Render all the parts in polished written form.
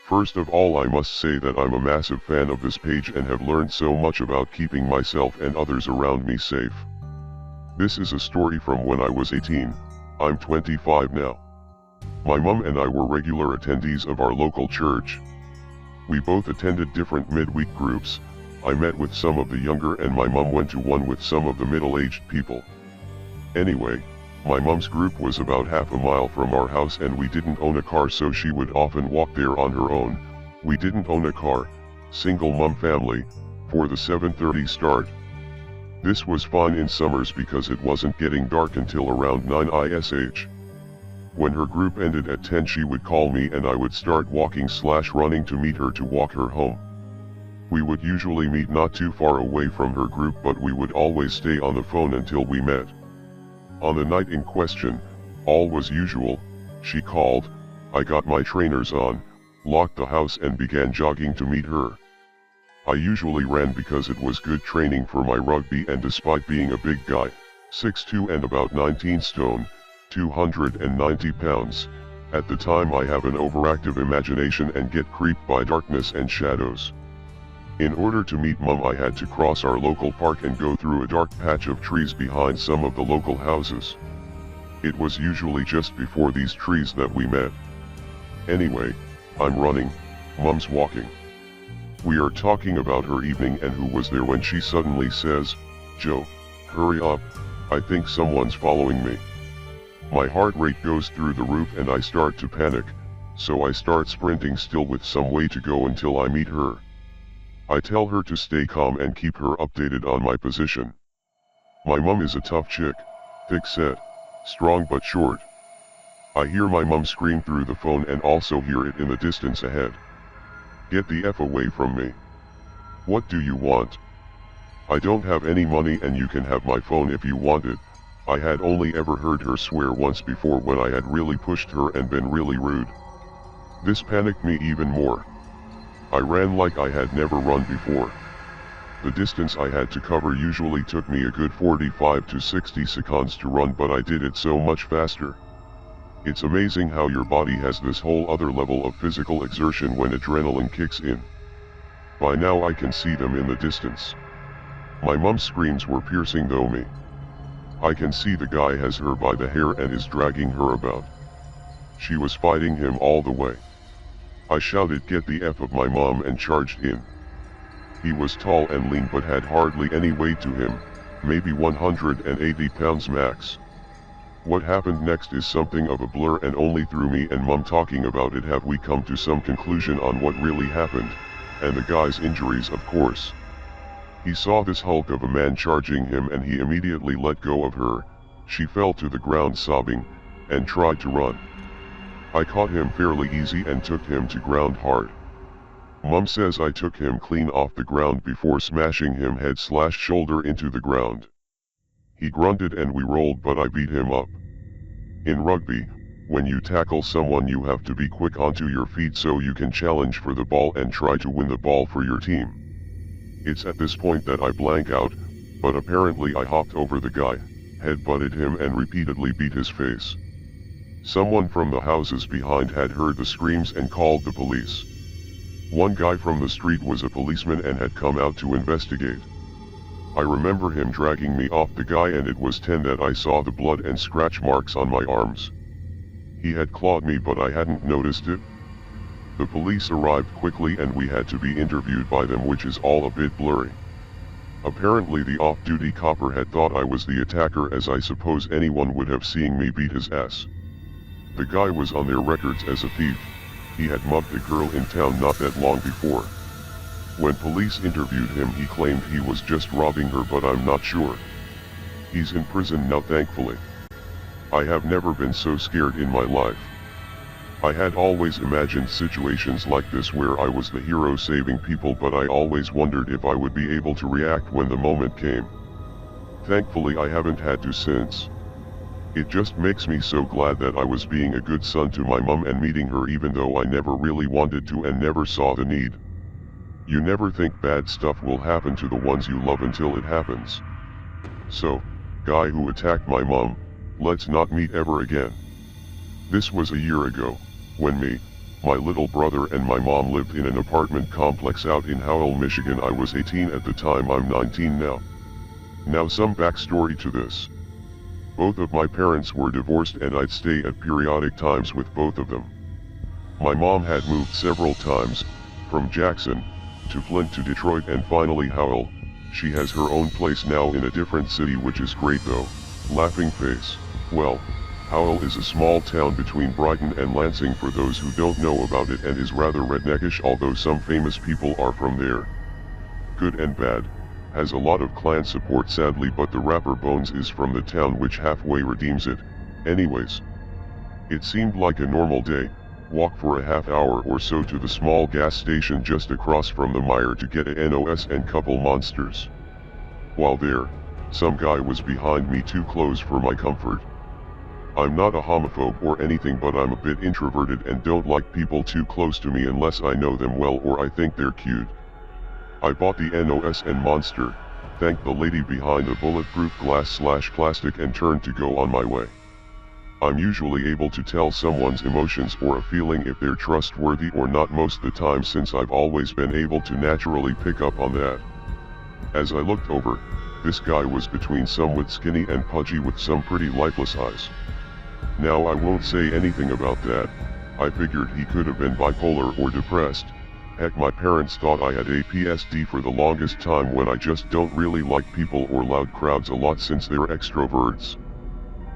First of all, I must say that I'm a massive fan of this page and have learned so much about keeping myself and others around me safe. This is a story from when I was 18, I'm 25 now. My mum and I were regular attendees of our local church. We both attended different midweek groups. I met with some of the younger and my mum went to one with some of the middle-aged people. Anyway, my mum's group was about half a mile from our house and we didn't own a car, so she would often walk there on her own. We didn't own a car, single mum family, for the 7:30 start. This was fun in summers because it wasn't getting dark until around 9 ish. When her group ended at 10, she would call me and I would start walking/running to meet her to walk her home. We would usually meet not too far away from her group, but we would always stay on the phone until we met. On the night in question, all was usual. She called, I got my trainers on, locked the house and began jogging to meet her. I usually ran because it was good training for my rugby, and despite being a big guy, 6'2" and about 19 stone, 290 pounds, at the time I have an overactive imagination and get creeped by darkness and shadows. In order to meet Mum, I had to cross our local park and go through a dark patch of trees behind some of the local houses. It was usually just before these trees that we met. Anyway, I'm running, Mum's walking. We are talking about her evening and who was there when she suddenly says, "Joe, hurry up, I think someone's following me." My heart rate goes through the roof and I start to panic, so I start sprinting, still with some way to go until I meet her. I tell her to stay calm and keep her updated on my position. My mum is a tough chick, thick-set, strong but short. I hear my mum scream through the phone and also hear it in the distance ahead. "Get the F away from me. What do you want? I don't have any money and you can have my phone if you want it." I had only ever heard her swear once before, when I had really pushed her and been really rude. This panicked me even more. I ran like I had never run before. The distance I had to cover usually took me a good 45 to 60 seconds to run, but I did it so much faster. It's amazing how your body has this whole other level of physical exertion when adrenaline kicks in. By now I can see them in the distance. My mum's screams were piercing though me. I can see the guy has her by the hair and is dragging her about. She was fighting him all the way. I shouted, "Get the F of my mom," and charged in. He was tall and lean but had hardly any weight to him, maybe 180 pounds max. What happened next is something of a blur, and only through me and Mum talking about it have we come to some conclusion on what really happened, and the guy's injuries, of course. He saw this hulk of a man charging him and he immediately let go of her. She fell to the ground sobbing, and tried to run. I caught him fairly easy and took him to ground hard. Mum says I took him clean off the ground before smashing him head/shoulder into the ground. He grunted and we rolled, but I beat him up. In rugby, when you tackle someone you have to be quick onto your feet so you can challenge for the ball and try to win the ball for your team. It's at this point that I blank out, but apparently I hopped over the guy, head-butted him and repeatedly beat his face. Someone from the houses behind had heard the screams and called the police. One guy from the street was a policeman and had come out to investigate. I remember him dragging me off the guy, and it was 10 that I saw the blood and scratch marks on my arms. He had clawed me but I hadn't noticed it. The police arrived quickly and we had to be interviewed by them, which is all a bit blurry. Apparently the off-duty copper had thought I was the attacker, as I suppose anyone would have seen me beat his ass. The guy was on their records as a thief. He had mugged a girl in town not that long before. When police interviewed him he claimed he was just robbing her, but I'm not sure. He's in prison now, thankfully. I have never been so scared in my life. I had always imagined situations like this where I was the hero saving people, but I always wondered if I would be able to react when the moment came. Thankfully I haven't had to since. It just makes me so glad that I was being a good son to my mum and meeting her, even though I never really wanted to and never saw the need. You never think bad stuff will happen to the ones you love until it happens. So, guy who attacked my mum, let's not meet ever again. This was a year ago, when me, My little brother and my mom lived in an apartment complex out in Howell, Michigan. I was 18 at the time, I'm 19 now. Now some backstory to this. Both of my parents were divorced and I'd stay at periodic times with both of them. My mom had moved several times, from Jackson, to Flint to Detroit and finally Howell. She has her own place now in a different city, which is great though. Laughing face. Well, Howell is a small town between Brighton and Lansing for those who don't know about it, and is rather redneckish, although some famous people are from there. Good and bad. Has a lot of clan support sadly, but the rapper Bones is from the town, which halfway redeems it. Anyways. It seemed like a normal day. Walk for a half hour or so to the small gas station just across from the mire to get a NOS and couple monsters. While there, some guy was behind me too close for my comfort. I'm not a homophobe or anything, but I'm a bit introverted and don't like people too close to me unless I know them well or I think they're cute. I bought the NOS and monster, thanked the lady behind the bulletproof glass/plastic and turned to go on my way. I'm usually able to tell someone's emotions or a feeling if they're trustworthy or not most of the time, since I've always been able to naturally pick up on that. As I looked over, this guy was between somewhat skinny and pudgy with some pretty lifeless eyes. Now I won't say anything about that. I figured he could have been bipolar or depressed. Heck, my parents thought I had APSD for the longest time when I just don't really like people or loud crowds a lot since they're extroverts.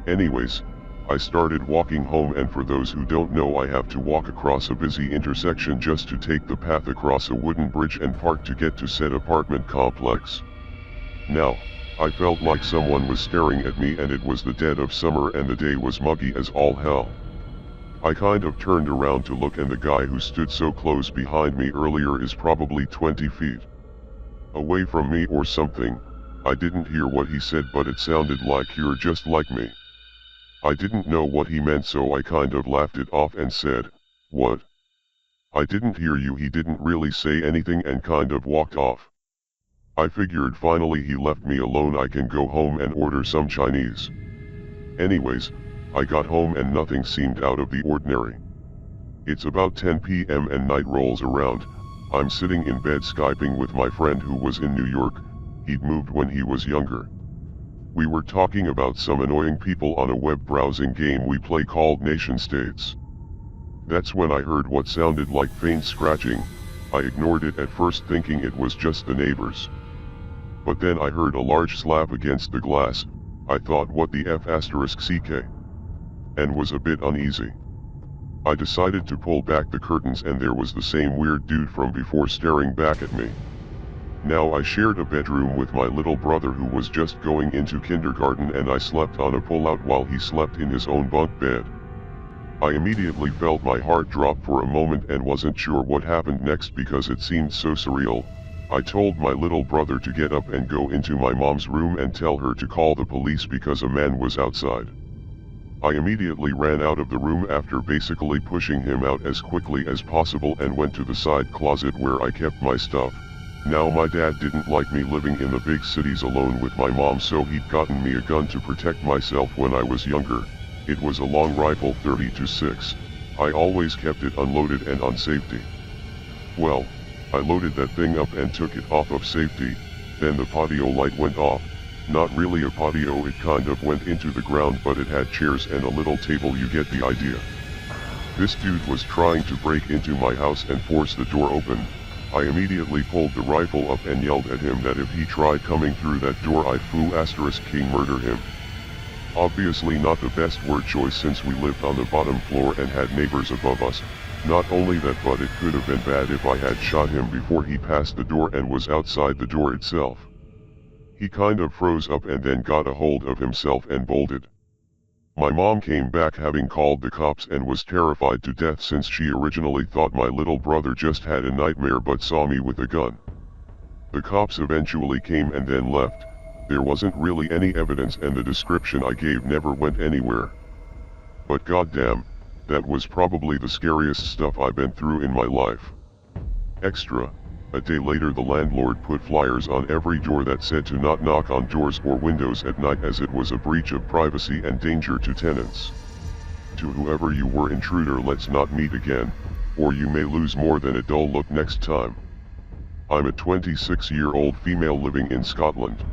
Anyways, I started walking home, and for those who don't know, I have to walk across a busy intersection just to take the path across a wooden bridge and park to get to said apartment complex. Now, I felt like someone was staring at me, and it was the dead of summer and the day was muggy as all hell. I kind of turned around to look, and the guy who stood so close behind me earlier is probably 20 feet away from me or something. I didn't hear what he said, but it sounded like "You're just like me." I didn't know what he meant, so I kind of laughed it off and said, "What? I didn't hear you." He didn't really say anything and kind of walked off. I figured finally he left me alone, I can go home and order some Chinese. Anyways, I got home and nothing seemed out of the ordinary. It's about 10 p.m. and night rolls around. I'm sitting in bed Skyping with my friend who was in New York. He'd moved when he was younger. We were talking about some annoying people on a web browsing game we play called Nation States. That's when I heard what sounded like faint scratching. I ignored it at first, thinking it was just the neighbors. But then I heard a large slap against the glass. I thought, what the F***ck? And was a bit uneasy. I decided to pull back the curtains, and there was the same weird dude from before staring back at me. Now I shared a bedroom with my little brother who was just going into kindergarten, and I slept on a pullout while he slept in his own bunk bed. I immediately felt my heart drop for a moment and wasn't sure what happened next because it seemed so surreal. I told my little brother to get up and go into my mom's room and tell her to call the police because a man was outside. I immediately ran out of the room after basically pushing him out as quickly as possible and went to the side closet where I kept my stuff. Now my dad didn't like me living in the big cities alone with my mom, so he'd gotten me a gun to protect myself when I was younger. It was a long rifle 30-6. I always kept it unloaded and on safety. Well, I loaded that thing up and took it off of safety, then the patio light went off. Not really a patio, it kind of went into the ground, but it had chairs and a little table, you get the idea. This dude was trying to break into my house and force the door open. I immediately pulled the rifle up and yelled at him that if he tried coming through that door I'd *king murder him. Obviously not the best word choice since we lived on the bottom floor and had neighbors above us. Not only that, but it could have been bad if I had shot him before he passed the door and was outside the door itself. He kind of froze up and then got a hold of himself and bolted. My mom came back having called the cops and was terrified to death since she originally thought my little brother just had a nightmare but saw me with a gun. The cops eventually came and then left. There wasn't really any evidence and the description I gave never went anywhere. But goddamn, that was probably the scariest stuff I've been through in my life. Extra. A day later the landlord put flyers on every door that said to not knock on doors or windows at night as it was a breach of privacy and danger to tenants. To whoever you were, intruder, let's not meet again, or you may lose more than a dull look next time. I'm a 26-year-old female living in Scotland.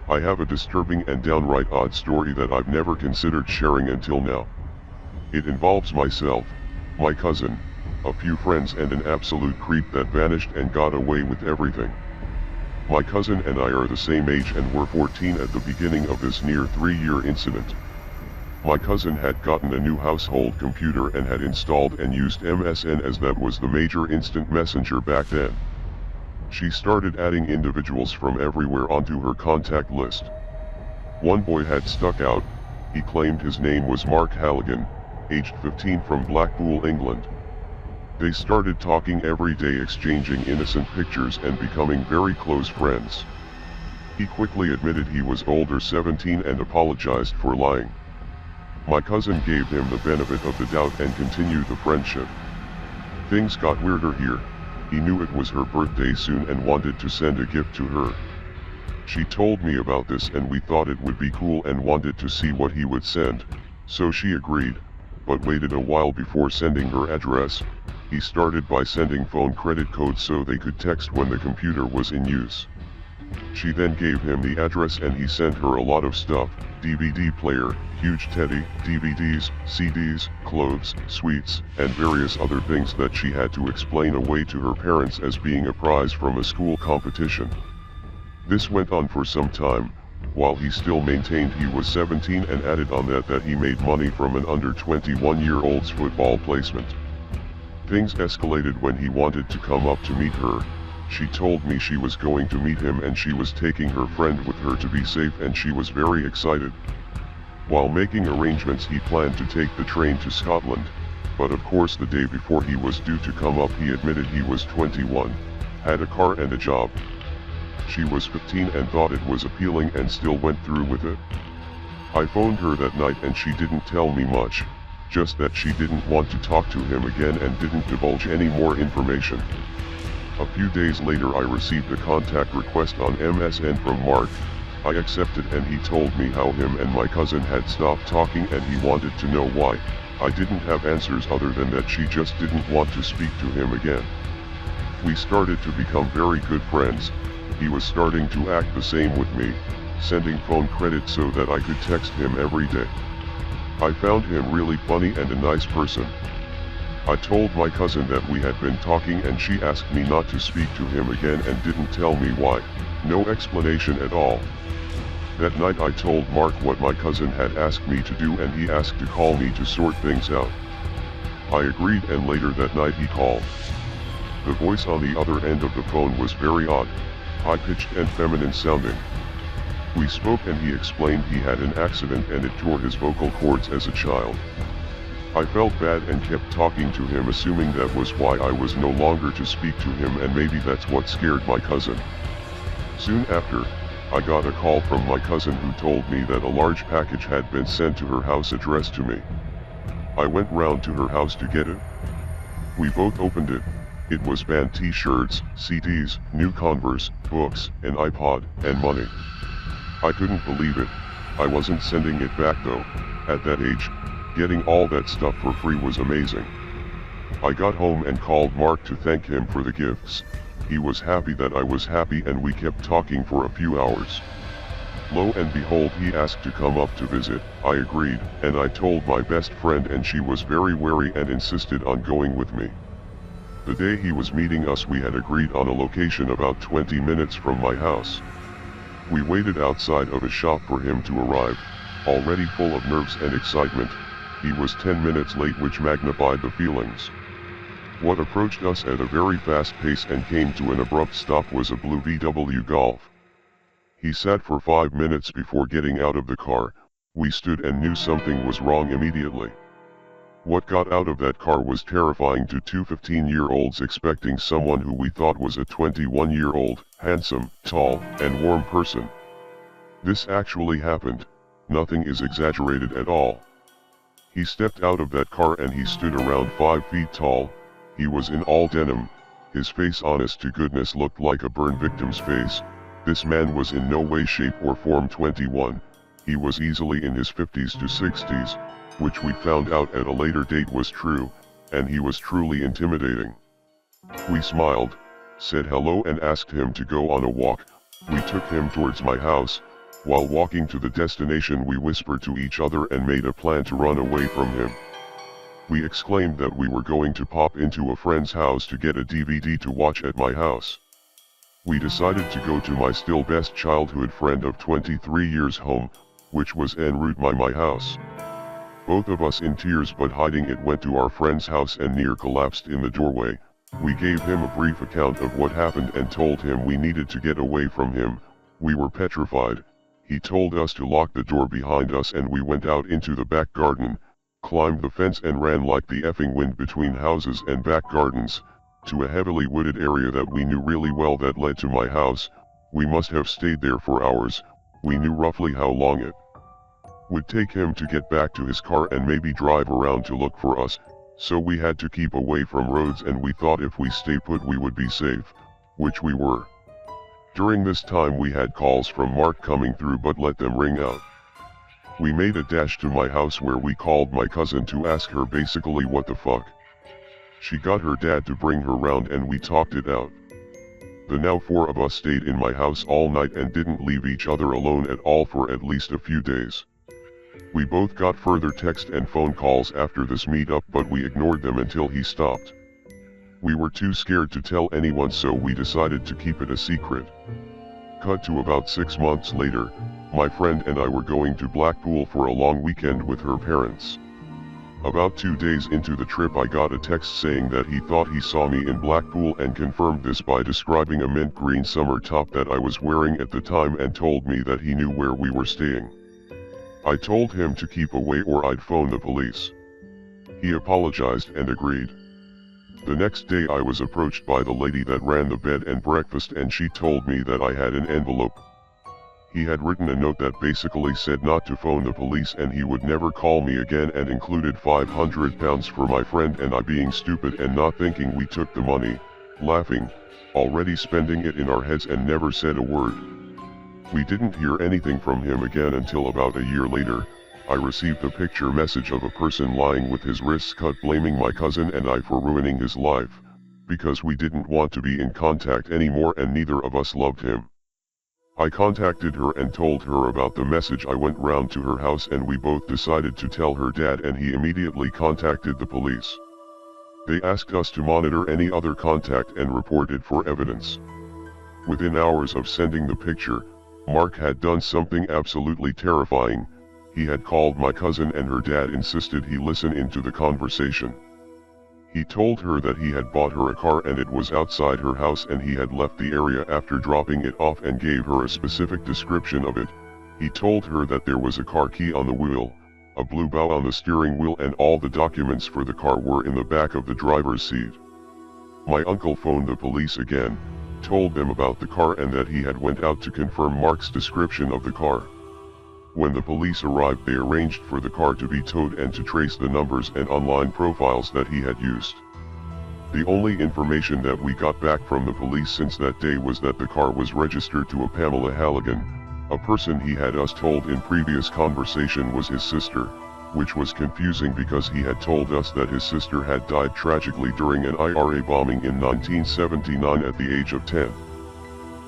I have a disturbing and downright odd story that I've never considered sharing until now. It involves myself, my cousin, a few friends and an absolute creep that vanished and got away with everything. My cousin and I are the same age and were 14 at the beginning of this near 3-year incident. My cousin had gotten a new household computer and had installed and used MSN, as that was the major instant messenger back then. She started adding individuals from everywhere onto her contact list. One boy had stuck out. He claimed his name was Mark Halligan, aged 15, from Blackpool, England. They started talking every day, exchanging innocent pictures and becoming very close friends. He quickly admitted he was older 17 and apologized for lying. My cousin gave him the benefit of the doubt and continued the friendship. Things got weirder here. He knew it was her birthday soon and wanted to send a gift to her. She told me about this and we thought it would be cool and wanted to see what he would send, so she agreed, but waited a while before sending her address. He started by sending phone credit codes so they could text when the computer was in use. She then gave him the address and he sent her a lot of stuff: DVD player, huge teddy, DVDs, CDs, clothes, sweets, and various other things that she had to explain away to her parents as being a prize from a school competition. This went on for some time, while he still maintained he was 17 and added on that he made money from an under 21-year-old's football placement. Things escalated when he wanted to come up to meet her. She told me she was going to meet him and she was taking her friend with her to be safe, and she was very excited. While making arrangements, he planned to take the train to Scotland, but of course the day before he was due to come up he admitted he was 21, had a car and a job. She was 15 and thought it was appealing and still went through with it. I phoned her that night and she didn't tell me much, just that she didn't want to talk to him again and didn't divulge any more information. A few days later I received a contact request on MSN from Mark. I accepted and he told me how him and my cousin had stopped talking and he wanted to know why. I didn't have answers other than that she just didn't want to speak to him again. We started to become very good friends. He was starting to act the same with me, sending phone credit so that I could text him every day. I found him really funny and a nice person. I told my cousin that we had been talking and she asked me not to speak to him again and didn't tell me why, no explanation at all. That night I told Mark what my cousin had asked me to do and he asked to call me to sort things out. I agreed and later that night he called. The voice on the other end of the phone was very odd, high-pitched and feminine sounding. We spoke and he explained he had an accident and it tore his vocal cords as a child. I felt bad and kept talking to him, assuming that was why I was no longer to speak to him, and maybe that's what scared my cousin. Soon after, I got a call from my cousin who told me that a large package had been sent to her house addressed to me. I went round to her house to get it. We both opened it. It was band t-shirts, CDs, new Converse, books, an iPod, and money. I couldn't believe it. I wasn't sending it back though. At that age, getting all that stuff for free was amazing. I got home and called Mark to thank him for the gifts. He was happy that I was happy and we kept talking for a few hours. Lo and behold, he asked to come up to visit. I agreed, and I told my best friend and she was very wary and insisted on going with me. The day he was meeting us we had agreed on a location about 20 minutes from my house. We waited outside of a shop for him to arrive, already full of nerves and excitement. He was 10 minutes late, which magnified the feelings. What approached us at a very fast pace and came to an abrupt stop was a blue VW Golf. He sat for 5 minutes before getting out of the car. We stood and knew something was wrong immediately. What got out of that car was terrifying to two 15-year-olds expecting someone who we thought was a 21-year-old, handsome, tall, and warm person. This actually happened. Nothing is exaggerated at all. He stepped out of that car and he stood around 5 feet tall. He was in all denim. His face, honest to goodness, looked like a burn victim's face. This man was in no way, shape or form 21. He was easily in his 50s to 60s, which we found out at a later date was true, and he was truly intimidating. We smiled, said hello and asked him to go on a walk. We took him towards my house. While walking to the destination we whispered to each other and made a plan to run away from him. We exclaimed that we were going to pop into a friend's house to get a DVD to watch at my house. We decided to go to my still best childhood friend of 23 years home, which was en route my house. Both of us in tears but hiding it went to our friend's house and near collapsed in the doorway. We gave him a brief account of what happened and told him we needed to get away from him. We were petrified. He told us to lock the door behind us and we went out into the back garden, climbed the fence and ran like the effing wind between houses and back gardens, to a heavily wooded area that we knew really well that led to my house. We must have stayed there for hours. We knew roughly how long it would take him to get back to his car and maybe drive around to look for us, so we had to keep away from roads and we thought if we stay put we would be safe, which we were. During this time we had calls from Mark coming through but let them ring out. We made a dash to my house where we called my cousin to ask her basically what the fuck. She got her dad to bring her round and we talked it out. The now 4 of us stayed in my house all night and didn't leave each other alone at all for at least a few days. We both got further text and phone calls after this meetup but we ignored them until he stopped. We were too scared to tell anyone so we decided to keep it a secret. Cut to about 6 months later, my friend and I were going to Blackpool for a long weekend with her parents. About 2 days into the trip I got a text saying that he thought he saw me in Blackpool and confirmed this by describing a mint green summer top that I was wearing at the time and told me that he knew where we were staying. I told him to keep away or I'd phone the police. He apologized and agreed. The next day I was approached by the lady that ran the bed and breakfast and she told me that I had an envelope. He had written a note that basically said not to phone the police and he would never call me again and included £500 for my friend and I being stupid and not thinking we took the money, laughing, already spending it in our heads and never said a word. We didn't hear anything from him again until about a year later. I received a picture message of a person lying with his wrists cut blaming my cousin and I for ruining his life, because we didn't want to be in contact anymore and neither of us loved him. I contacted her and told her about the message. I went round to her house and we both decided to tell her dad and he immediately contacted the police. They asked us to monitor any other contact and report it for evidence. Within hours of sending the picture, Mark had done something absolutely terrifying. He had called my cousin and her dad insisted he listen into the conversation. He told her that he had bought her a car and it was outside her house and he had left the area after dropping it off and gave her a specific description of it. He told her that there was a car key on the wheel, a blue bow on the steering wheel and all the documents for the car were in the back of the driver's seat. My uncle phoned the police again, told them about the car and that he had went out to confirm Mark's description of the car. When the police arrived they arranged for the car to be towed and to trace the numbers and online profiles that he had used. The only information that we got back from the police since that day was that the car was registered to a Pamela Halligan, a person he had us told in previous conversation was his sister, which was confusing because he had told us that his sister had died tragically during an IRA bombing in 1979 at the age of 10.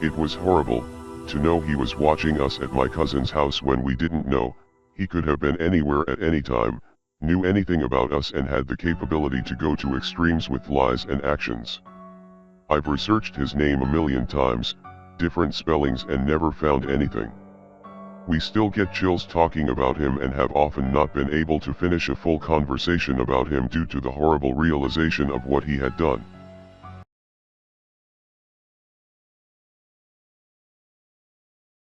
It was horrible to know he was watching us at my cousin's house when we didn't know. He could have been anywhere at any time, knew anything about us and had the capability to go to extremes with lies and actions. I've researched his name a million times, different spellings and never found anything. We still get chills talking about him and have often not been able to finish a full conversation about him due to the horrible realization of what he had done.